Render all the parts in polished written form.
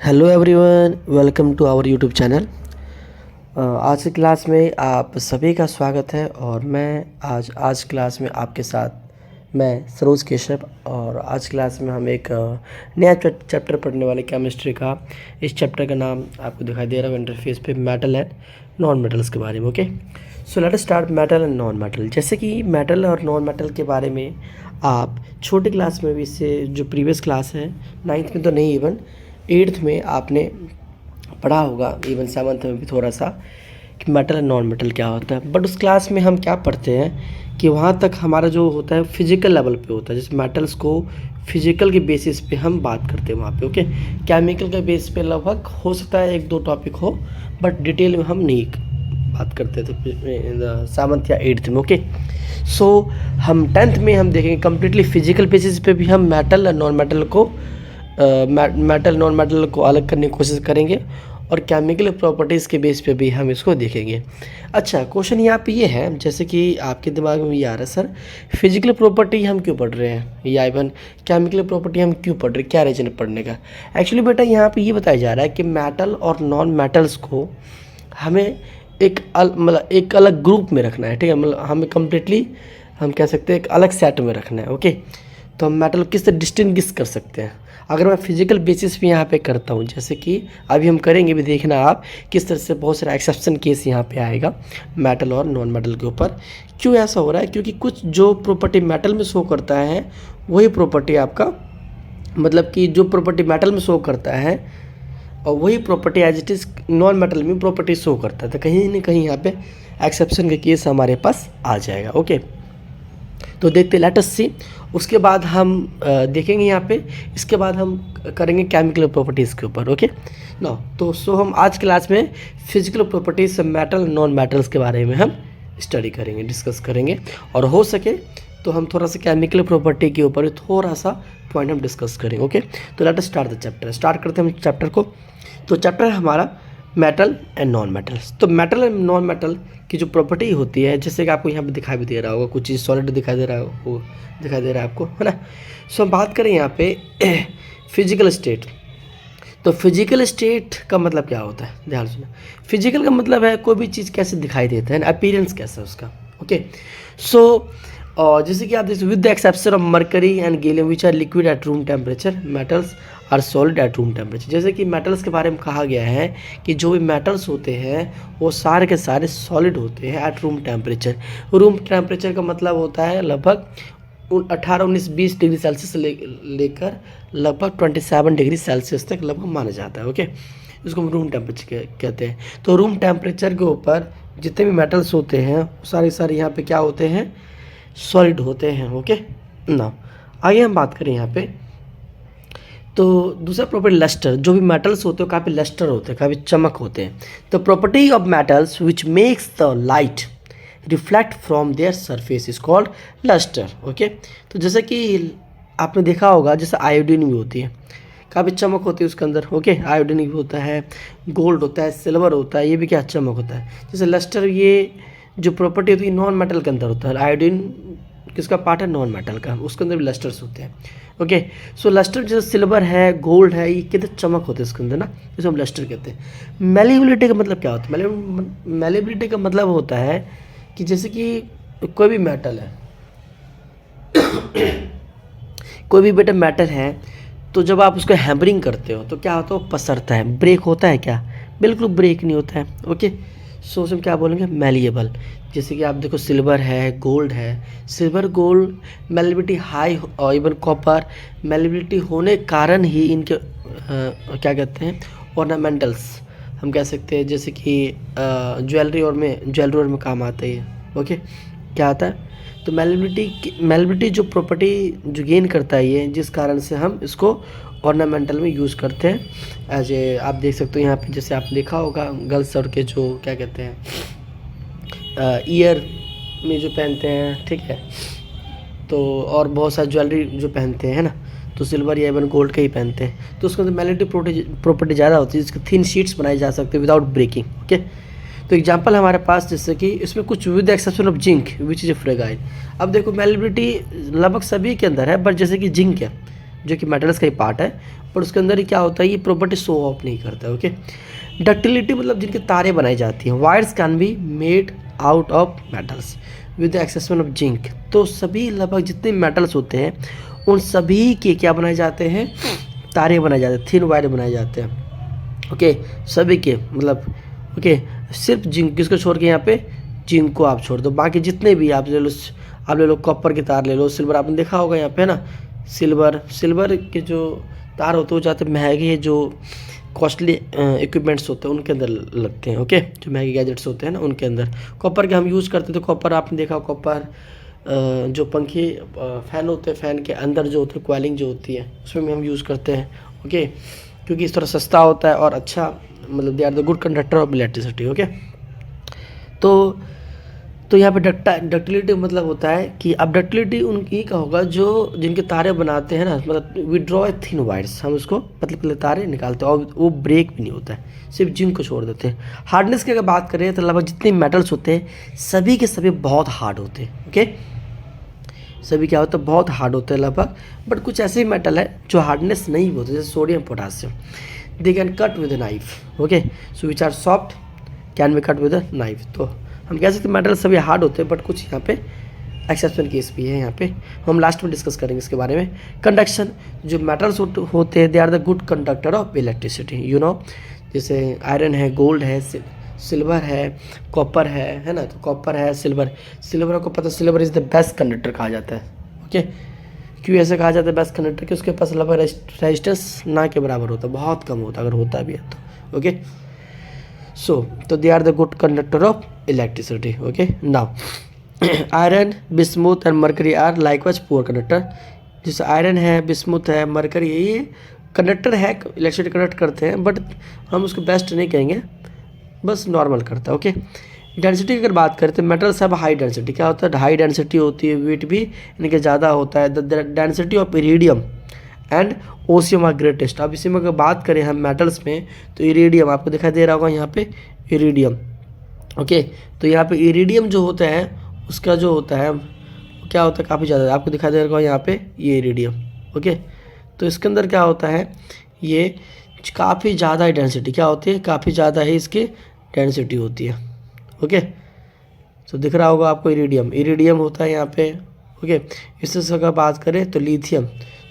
Hello everyone, welcome to our YouTube channel. आज की class में आप सभी का स्वागत है और मैं आज क्लास में आपके साथ मैं सरोज केशव। और आज क्लास में हम एक नया चैप्टर पढ़ने वाले केमिस्ट्री का। इस चैप्टर का नाम आपको दिखाई दे रहा है इंटरफेस पे, मेटल एंड नॉन मेटल्स के बारे में। Okay, so let us start metal and non metal. जैसे कि मेटल और नॉन मेटल के बारे में आप छोटे क्लास में भी, इससे जो प्रीवियस क्लास है 9th में तो नहीं, इवन 8th में आपने पढ़ा होगा, इवन 7th में भी थोड़ा सा, कि मेटल एंड नॉन मेटल क्या होता है। बट उस क्लास में हम क्या पढ़ते हैं कि वहाँ तक हमारा जो होता है फिजिकल लेवल पे होता है, जैसे मेटल्स को फिजिकल के बेसिस पे हम बात करते हैं वहाँ पे। ओके, केमिकल के बेस पे लगभग हो सकता है 1-2 टॉपिक हो, बट डिटेल में हम नहीं बात करते थे 7th या 8th में। ओके, सो हम 10th में हम देखेंगे कम्प्लीटली फिजिकल बेसिस पे भी हम मेटल और नॉन मेटल को नॉन मेटल को अलग करने की कोशिश करेंगे, और केमिकल प्रॉपर्टीज़ के बेस पे भी हम इसको देखेंगे। अच्छा, क्वेश्चन यहाँ पे ये है, जैसे कि आपके दिमाग में ये आ रहा है, सर फिजिकल प्रॉपर्टी हम क्यों पढ़ रहे हैं, या इवन केमिकल प्रॉपर्टी हम क्यों पढ़ रहे हैं, क्या रीजन पढ़ने का। एक्चुअली बेटा यहाँ पे ये बताया जा रहा है कि मेटल और नॉन मेटल्स को हमें मतलब एक अलग ग्रुप में रखना है। ठीक है, मतलब हमें कम्प्लीटली हम कह सकते हैं एक अलग सेट में रखना है। ओके, तो हम मेटल किस तरह डिस्टिंग्विश कर सकते हैं अगर मैं फिजिकल बेसिस पे यहाँ पे करता हूँ, जैसे कि अभी हम करेंगे भी, देखना आप किस तरह से बहुत सारा एक्सेप्शन केस यहाँ पे आएगा मेटल और नॉन मेटल के ऊपर। क्यों ऐसा हो रहा है, क्योंकि कुछ जो प्रॉपर्टी मेटल में शो करता है वही प्रॉपर्टी आपका, मतलब कि जो प्रॉपर्टी मेटल में शो करता है और वही property as it is non metal में प्रॉपर्टी शो करता है, तो कहीं ना कहीं यहाँ पे एक्सेप्शन का केस हमारे पास आ जाएगा। ओके, तो देखते लेट अस सी। उसके बाद हम देखेंगे यहाँ पे, इसके बाद हम करेंगे केमिकल प्रॉपर्टीज़ के ऊपर। ओके नो, तो सो हम आज क्लास में physical properties metal non metals के बारे में हम स्टडी करेंगे, डिस्कस करेंगे, और हो सके तो हम थोड़ा सा केमिकल प्रॉपर्टी के ऊपर थोड़ा सा पॉइंट हम डिस्कस करेंगे। ओके, तो let us start the chapter. Start करते हैं हम चैप्टर को। तो चैप्टर है हमारा मेटल एंड नॉन मेटल्स। तो मेटल एंड नॉन मेटल की जो प्रॉपर्टी होती है, जैसे कि आपको यहाँ पे दिखाई भी दे रहा होगा, कुछ चीज़ सॉलिड दिखाई दे रहा है आपको, है ना। सो हम बात करें यहाँ पे फिजिकल स्टेट। तो फिजिकल स्टेट का मतलब क्या होता है, ध्यान सुनो। फिजिकल का मतलब है कोई भी चीज़ कैसे दिखाई देता है, अपीयरेंस कैसा है उसका। ओके, सो और जैसे कि आप देखिए, with the exception of mercury and gallium which are liquid at room temperature, metals are solid at room temperature. जैसे कि मेटल्स के बारे में कहा गया है कि जो भी मेटल्स होते हैं वो सारे के सारे सॉलिड होते हैं eight room temperature. Room temperature का मतलब होता है लगभग 18-19-20 डिग्री सेल्सियस से लेकर लगभग 27 डिग्री सेल्सियस तक लगभग माना जाता है। ओके, इसको हम रूम टेम्परेचर कहते हैं। तो रूम टेम्परेचर के ऊपर जितने भी मेटल्स होते हैं सारे यहाँ पे क्या होते हैं, सॉलिड होते हैं। ओके ना, आगे हम बात करें यहाँ पे। तो दूसरा प्रॉपर्टी लस्टर, जो भी मेटल्स होते हैं काफ़ी लस्टर होते हैं, काफ़ी चमक होते हैं। तो property of metals which makes the light reflect from their surface is called luster. Okay, तो जैसे कि आपने देखा होगा, जैसे आयोडीन भी होती है, काफ़ी चमक होती है उसके अंदर। ओके, आयोडीन भी होता है, गोल्ड होता है, सिल्वर होता है, ये भी क्या चमक होता है। जैसे लस्टर, ये जो प्रॉपर्टी होती है नॉन मेटल के अंदर होता है। आयोडीन किसका पार्ट है, नॉन मेटल का, उसके अंदर भी लस्टर्स होते हैं। ओके, सो लस्टर जैसे सिल्वर है, गोल्ड है, ये कितने चमक होते हैं इसके अंदर ना, जिसे हम लस्टर कहते हैं। मेलेबिलिटी का मतलब क्या होता है, मेलेबिलिटी का मतलब होता है कि जैसे कि कोई भी मेटल है कोई भी बेटा मेटल है, तो जब आप उसको हैमरिंग करते हो तो क्या होता है, वो पसरता है। ब्रेक होता है क्या, बिल्कुल ब्रेक नहीं होता है। ओके, सो उसमें क्या बोलेंगे, मैलिएबल। जैसे कि आप देखो सिल्वर है, गोल्ड है, सिल्वर गोल्ड मेलेबिलिटी हाई, और इवन कॉपर मेलेबिलिटी होने कारण ही इनके क्या कहते हैं, ऑर्नामेंटल्स हम कह सकते हैं, जैसे कि ज्वेलरी और में काम आता है। ओके, क्या आता है, तो मेलेबिलिटी जो प्रॉपर्टी जो गेन करता है ये, जिस कारण से हम इसको ऑर्नामेंटल में यूज़ करते हैं एज ए। आप देख सकते हो यहाँ पे, जैसे आप देखा होगा गर्ल्स और के जो क्या कहते हैं ईयर में जो पहनते हैं, ठीक है, तो और बहुत सारी ज्वेलरी जो पहनते हैं, है ना, तो सिल्वर या इवन गोल्ड का ही पहनते हैं। तो उसके अंदर मेलेबिलिटी प्रॉपर्टी ज़्यादा होती है, जिसकी थिन शीट्स बनाई जा सकती है विदाउट ब्रेकिंग। ओके, तो एग्जांपल हमारे पास, जैसे कि इसमें कुछ with exception of zinc which is a fragile. अब देखो मेलेबिलिटी लगभग सभी के अंदर है, बट जैसे कि जिंक है, जो कि मेटल्स का ही पार्ट है, पर उसके अंदर ही क्या होता है, ये प्रॉपर्टी शो ऑफ नहीं करता है। ओके, डक्टिलिटी मतलब जिनके तारे बनाई जाती हैं। Wires can be made out of metals with the exception of zinc. तो सभी लगभग जितने मेटल्स होते हैं उन सभी के क्या बनाए जाते हैं, तारे बनाए जाते हैं, थिन वायर बनाए जाते हैं। ओके, सभी के मतलब ओके, सिर्फ जिंक किसको छोड़ के, यहाँ पे जिंक को आप छोड़ दो, बाकी जितने भी आप ले लो कॉपर के तार ले लो, सिल्वर आपने देखा होगा यहाँ पे है ना, सिल्वर के जो तार होते हैं वो ज़्यादा महंगे, जो कॉस्टली इक्विपमेंट्स होते हैं उनके अंदर लगते हैं। ओके, जो महंगे गैजेट्स होते हैं ना उनके अंदर कॉपर के हम यूज़ करते थे। कॉपर आपने देखा, कॉपर जो पंखे फ़ैन होते हैं, फ़ैन के अंदर जो होते हैं कॉइलिंग जो होती है उसमें भी हम यूज़ करते हैं। ओके, क्योंकि इस तरह सस्ता होता है और अच्छा, मतलब they are the good conductor of electricity. Okay, तो यहाँ पे डक्टिलिटी मतलब होता है कि अब डक्टिलिटी उनकी का होगा जो जिनके तारे बनाते हैं ना, मतलब विड्रॉ थिन वायर्स, हम उसको पतले तारे निकालते हैं और वो ब्रेक भी नहीं होता है, सिर्फ जिंक को छोड़ देते हैं। हार्डनेस की अगर बात करें तो लगभग जितने मेटल्स होते हैं सभी के सभी बहुत हार्ड होते हैं। ओके, सभी क्या होता है, बहुत हार्ड होते हैं लगभग, बट कुछ ऐसे ही मेटल है जो हार्डनेस नहीं होते, जैसे sodium potassium, they can cut with a knife. Okay, so which are soft can be cut with a knife. तो हम कह सकते हैं मेटल सभी हार्ड होते हैं, बट कुछ यहाँ पे एक्सेप्शन केस भी है, यहाँ पे हम लास्ट में डिस्कस करेंगे इसके बारे में। कंडक्शन, जो मेटल्स होते हैं they are the good conductor of electricity, you know, जैसे आयरन है, गोल्ड है, सिल्वर है, कॉपर है ना, तो कॉपर है, सिल्वर को पता, silver is the best conductor कहा जाता है। ओके, क्यों ऐसे कहा जाता है बेस्ट कंडक्टर, कि उसके पास लगभग रेजिस्टेंस ना के बराबर होता है, बहुत कम होता है, अगर होता भी है तो। ओके, तो they are the good conductor of electricity. Okay, now iron, bismuth and mercury are likewise poor conductor. जैसे आयरन है, बिस्मुथ है, मरकरी, ये कंडक्टर है, इलेक्ट्रिसिटी कंडक्ट करते हैं, बट हम उसको बेस्ट नहीं कहेंगे, बस नॉर्मल करता है। ओके, डेंसिटी की अगर बात करें तो मेटल्स हैव हाई डेंसिटी। क्या होता है, हाई डेंसिटी होती है, वेट भी इनके ज़्यादा होता है। The density of iridium and osmium are greatest. अब इसी में अगर बात करें हम मेटल्स में, तो इरिडियम आपको दिखाई दे रहा होगा यहाँ पे, इरिडियम। ओके, तो यहाँ पे इरिडियम जो होता है उसका जो होता है क्या होता है, काफ़ी ज़्यादा आपको दिखाई दे रहा होगा यहाँ पे, ये इरिडियम। ओके, तो इसके अंदर क्या होता है, ये काफ़ी ज़्यादा ही डेंसिटी क्या होती है, काफ़ी ज़्यादा ही इसकी डेंसिटी होती है। ओके, तो दिख रहा होगा आपको, इरिडियम होता है यहाँ पे। ओके, इससे अगर बात करें तो लिथियम,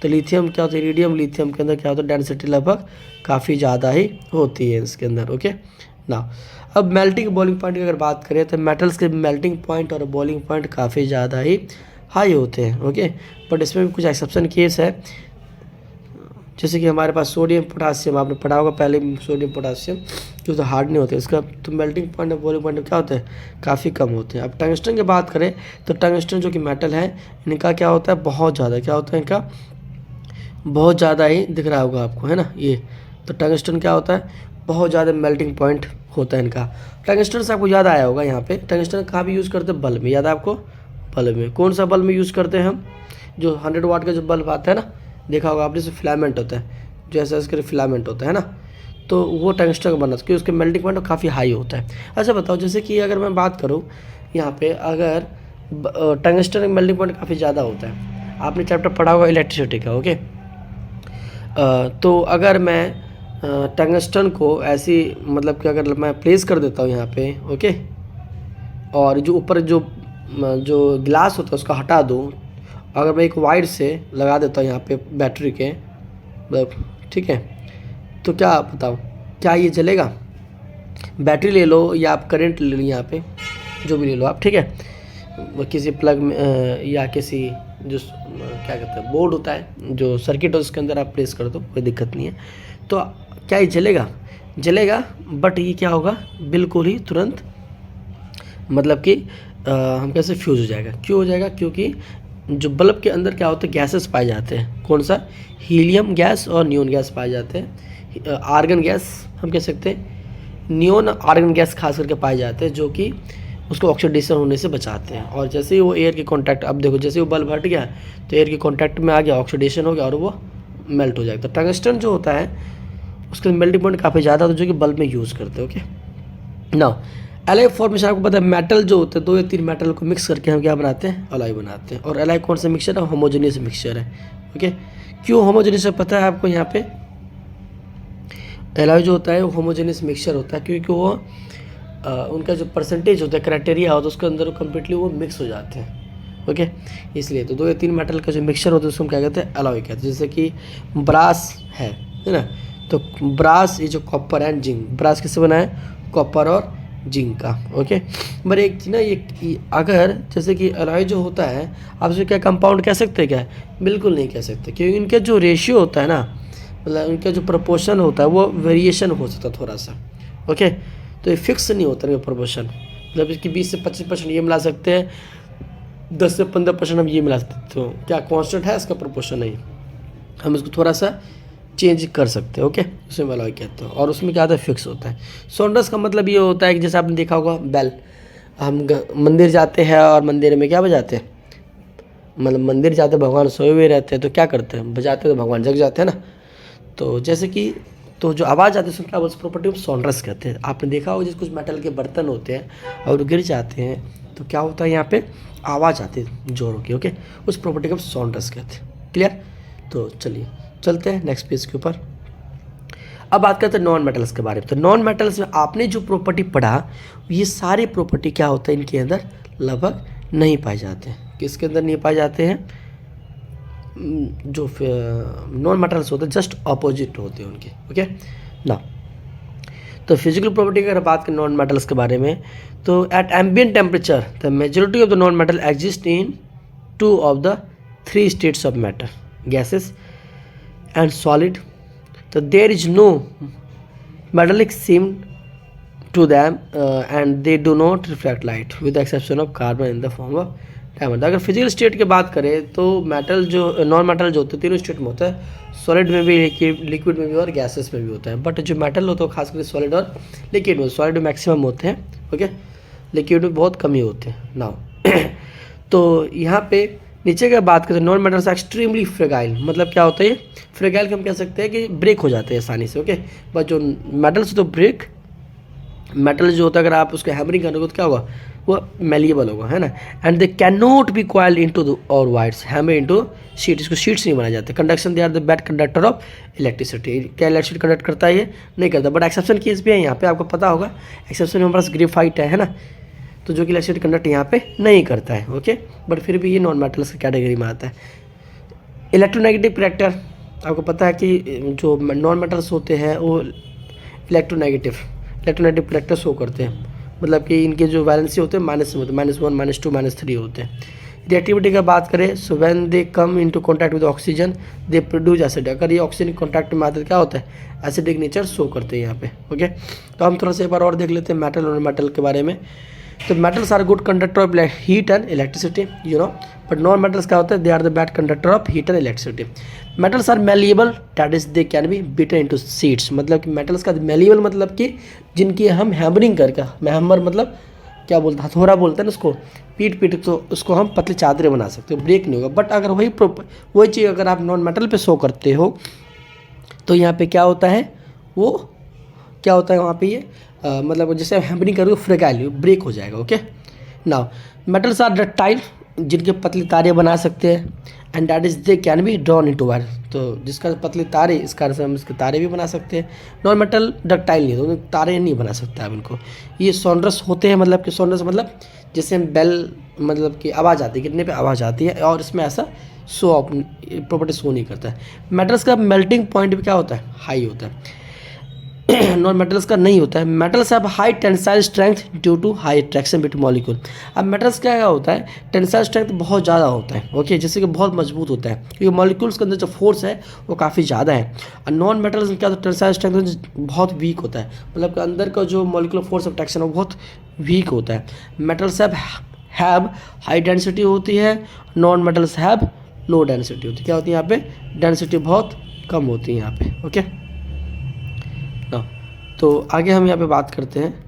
क्या होता है, इरिडियम लिथियम के अंदर क्या होता है, डेंसिटी लगभग काफ़ी ज़्यादा ही होती है इसके अंदर। ओके, ना अब मेल्टिंग बॉइलिंग पॉइंट की अगर बात करें तो मेटल्स के मेल्टिंग पॉइंट और बॉइलिंग पॉइंट काफ़ी ज़्यादा ही हाई होते हैं। ओके, बट इसमें भी कुछ एक्सेप्शन केस है, जैसे कि हमारे पास सोडियम पोटासियम, आपने पढ़ा होगा पहले, सोडियम पोटासियम जो तो हार्ड नहीं होते, इसका तो मेल्टिंग पॉइंट और बॉइलिंग पॉइंट क्या होता है, काफ़ी कम होते हैं। अब टंगस्टन की बात करें तो टंगस्टन जो कि मेटल है, इनका क्या होता है, बहुत ज़्यादा क्या होता है, इनका बहुत ज़्यादा ही दिख रहा होगा आपको, है ना, ये तो टंगस्टन क्या होता है, बहुत ज़्यादा मेल्टिंग पॉइंट होता है इनका। टंगस्टन से आपको याद आया होगा, यहाँ पे टंगस्टन कहाँ भी यूज़ करते हैं, बल्ब में, याद है आपको, बल्ब में, कौन सा बल्ब में यूज़ करते हैं हम, जो 100 वाट का जो बल्ब आता है ना, देखा होगा आपने, फिलामेंट होता है, जैसा इसका फिलामेंट होता है ना, तो वो टंगस्टन का बना, क्योंकि उसके मेल्टिंग पॉइंट काफ़ी हाई होता है। अच्छा बताओ, जैसे कि अगर मैं बात करूँ यहाँ पे, अगर टंगस्टन का मेल्टिंग पॉइंट काफ़ी ज़्यादा होता है, आपने चैप्टर पढ़ा होगा इलेक्ट्रिसिटी का। ओके, तो अगर मैं टंगस्टन को ऐसी, मतलब कि अगर मैं प्लेस कर देता हूँ यहाँ पे, ओके, और जो ऊपर जो ग्लास होता है उसका हटा दूँ, अगर मैं एक वायर से लगा देता हूँ यहाँ पे बैटरी के, मतलब ठीक है, तो क्या बताओ, क्या ये जलेगा, बैटरी ले लो या आप करंट ले लो, यहाँ पे जो भी ले लो आप, ठीक है, किसी प्लग में या किसी जो क्या कहते हैं बोर्ड होता है, जो सर्किट है उसके अंदर आप प्लेस कर दो, कोई दिक्कत नहीं है। तो क्या ये जलेगा, बट ये क्या होगा, बिल्कुल ही तुरंत, मतलब कि हम कैसे फ्यूज़ हो जाएगा, क्यों हो जाएगा, क्योंकि जो बल्ब के अंदर क्या होता है, गैसेस पाए जाते हैं, कौन सा, हीलियम गैस और नियोन गैस पाए जाते हैं, आर्गन गैस हम कह सकते हैं, नियोन आर्गन गैस खास करके पाए जाते हैं, जो कि उसको ऑक्सीडेशन होने से बचाते हैं। और जैसे ही वो एयर के कांटेक्ट, अब देखो जैसे वो बल्ब हट गया तो एयर के कांटेक्ट में आ गया, ऑक्सीडेशन हो गया और वो मेल्ट हो जाएगा। तो टंगस्टन जो होता है उसका मेल्टिंग पॉइंट काफ़ी ज़्यादा होता है, जो कि बल्ब में यूज़ करते हैं। ओके, नाउ एलॉय फॉर्मेशन आपको पता है, मेटल जो होते हैं 2 या 3 मेटल को मिक्स करके हम क्या बनाते हैं, एलॉय बनाते हैं। और एलॉय कौन सा मिक्सचर है, होमोजेनियस मिक्सचर है। ओके, क्यों होमोजेनियस है पता है आपको? यहाँ पे एलॉय जो होता है वो होमोजेनियस मिक्सचर होता है, क्योंकि वो उनका जो परसेंटेज होता है, क्राइटेरिया होता है, उसके अंदर कम्प्लीटली वो मिक्स हो जाते हैं। ओके, इसलिए तो 2 या 3 मेटल का जो मिक्सचर होता है उसको हम क्या कहते हैं? एलॉय कहते हैं। जैसे कि ब्रास है ना, तो ब्रास ये जो कॉपर एंड जिंक, ब्रास किससे बना है? कॉपर और जिंक का। ओके, पर एक ना ये अगर जैसे कि एलॉय जो होता है आप उसे क्या कंपाउंड कह सकते हैं क्या? बिल्कुल नहीं कह सकते, क्योंकि इनका जो रेशियो होता है ना, मतलब इनका जो प्रोपोर्शन होता है वो वेरिएशन हो सकता है थोड़ा सा। ओके, तो ये फिक्स नहीं होता है प्रोपोर्शन, मतलब इसकी 20 से 25% ये मिला सकते हैं, 10 से 15% हम ये मिला सकते हैं। तो क्या कांस्टेंट है इसका प्रोपोर्शन? नहीं, हम इसको थोड़ा सा चेंज कर सकते हैं। ओके, उसे एलॉय कहते हैं, और उसमें क्या होता है? फिक्स होता है। सॉन्डर्स का मतलब ये होता है कि जैसे आपने देखा होगा बेल, हम मंदिर जाते हैं और मंदिर में क्या बजाते हैं? मतलब मंदिर जाते भगवान सोए हुए रहते हैं तो क्या करते हैं? बजाते हैं, तो भगवान जग जाते हैं ना। तो जैसे कि तो जो आवाज़ आती है उसमें क्या बोलते हैं? प्रॉपर्टी ऑफ सॉन्डर्स कहते हैं। आपने देखा होगा जैसे कुछ मेटल के बर्तन होते हैं और गिर जाते हैं तो क्या होता है? यहाँ पे आवाज़ आती है जोरों की। ओके, उस प्रॉपर्टी को सॉन्डर्स कहते हैं। क्लियर? तो चलिए चलते हैं नेक्स्ट पेज के ऊपर। अब बात करते हैं नॉन मेटल्स के बारे में। तो नॉन मेटल्स में आपने जो प्रॉपर्टी पढ़ा, ये सारी प्रॉपर्टी क्या होता है? इनके अंदर लगभग नहीं पाए जाते हैं। किसके अंदर नहीं पाए जाते हैं? जो नॉन मेटल्स होते हैं जस्ट अपोजिट होते हैं उनके। ओके ना, तो फिजिकल प्रॉपर्टी की अगर बात करें नॉन मेटल्स के बारे में, तो at ambient temperature the majority of the non metal exist in 2 of the 3 states of matter, gases and solid. So there is no metallic seem to them and they do not reflect light with the exception of carbon in the form of diamond. अगर physical state की बात करें तो metal जो non metal जो होते हैं तीनों स्टेट में होता है, सॉलिड में भी, लिक्विड में भी और गैसेस में भी होता है। बट जो मेटल होता है खासकर सॉलिड और लिक्विड में, सॉलिड में मैक्सिमम होते हैं। ओके, लिक्विड में बहुत कम ही होते हैं नाउ। तो यहाँ पे नीचे का बात करें नॉन मेटल्स एक्सट्रीमली फ्रेगाइल, मतलब क्या होता है? फ्रेगाइल हम कह सकते हैं कि ब्रेक हो जाते हैं आसानी से। ओके, बट जो मेटल्स तो ब्रेक, मेटल जो होता है अगर आप उसको हैमरिंग करोगे तो क्या होगा? वो मेलिएबल होगा, है ना। And they can not be coiled into और वायर्स हैमर इनटू शीट, इसको शीट्स नहीं बनाए जाते। Conduction they are the bad conductor of electricity, क्या इलेक्ट्रिसिटी कंडक्ट करता है? ये नहीं करता। बट एक्सेप्शन केस भी है यहाँ पे, आपको पता होगा एक्सेप्शन में हमारे पास ग्रेफाइट है ना, तो जो कि इलेक्ट्रिसिटी कंडक्ट यहाँ पे नहीं करता है। ओके, बट फिर भी ये नॉन मेटल्स की कैटेगरी में आता है। इलेक्ट्रोनेगेटिव करेक्टर, आपको पता है कि जो नॉन मेटल्स होते हैं वो इलेक्ट्रोनेगेटिव करेक्टर शो करते हैं, मतलब कि इनके जो वैलेंसी होते हैं माइनस में होते हैं, -1 -2 -3 होते हैं। रिएक्टिविटी का बात करें, so when they come into contact with oxygen they produce acid. अगर ये ऑक्सीजन कॉन्टैक्ट में आते तो क्या होता है? एसिडिक नेचर शो करते हैं यहाँ पे। ओके, तो हम थोड़ा सा एक बार और देख लेते हैं मेटल और मेटल के बारे में। तो metals are good conductor of heat and electricity, you know, but non metals क्या होता है? They are the bad conductor of heat and electricity. Metals are malleable, that is they can be beaten into sheets, मतलब कि metals का malleable मतलब कि जिनकी हम हैमरिंग करके, हैमर मतलब क्या बोलते हैं? हथौड़ा बोलते हैं ना उसको, पीट तो उसको हम पतली चादरें बना सकते हो, ब्रेक नहीं होगा। बट अगर वही चीज़ अगर आप नॉन मेटल पे शो करते हो तो यहाँ पे क्या होता है? वो क्या होता है वहाँ पे? ये मतलब जैसे आप हैमरिंग करोगे फ्रेगाइल, ब्रेक हो जाएगा। Okay, now metals are ductile, जिनके पतली तारे बना सकते हैं, and that is they can be drawn into wire, तो जिसका पतली तारे, इस कारण से हम इसके तारे भी बना सकते हैं। नॉन मेटल डक्टाइल नहीं, तो तारे नहीं बना सकते आप इनको। ये सॉन्डर्स होते हैं, मतलब कि सॉन्डर्स मतलब जैसे हम बेल, मतलब कि आवाज़ आती है, कितने पे आवाज़ आती है, और इसमें ऐसा शो ऑफ प्रॉपर्टी शो नहीं करता है। मेटल्स का मेल्टिंग पॉइंट भी क्या होता है? हाई होता है। नॉन मेटल्स का नहीं होता है। Metals have high tensile strength due to high attraction between molecule. अब मेटल्स क्या होता है? टेंसाइल स्ट्रेंथ बहुत ज़्यादा होता है। ओके, जैसे कि बहुत मजबूत होता है, क्योंकि मॉलिक्यूल्स के अंदर जो फोर्स है वो काफ़ी ज़्यादा है। और नॉन मेटल्स क्या होता है? टेंसाइल स्ट्रेंथ बहुत वीक होता है, मतलब कि अंदर का जो मॉलिक्यूलर फोर्स ऑफ अट्रैक्शन है वो बहुत वीक होता है। मेटल्स हैव हाई डेंसिटी होती है, non metals have low density होती है। क्या होती है यहाँ पे? डेंसिटी बहुत कम होती है यहाँ पे। ओके, तो आगे हम यहाँ पे बात करते हैं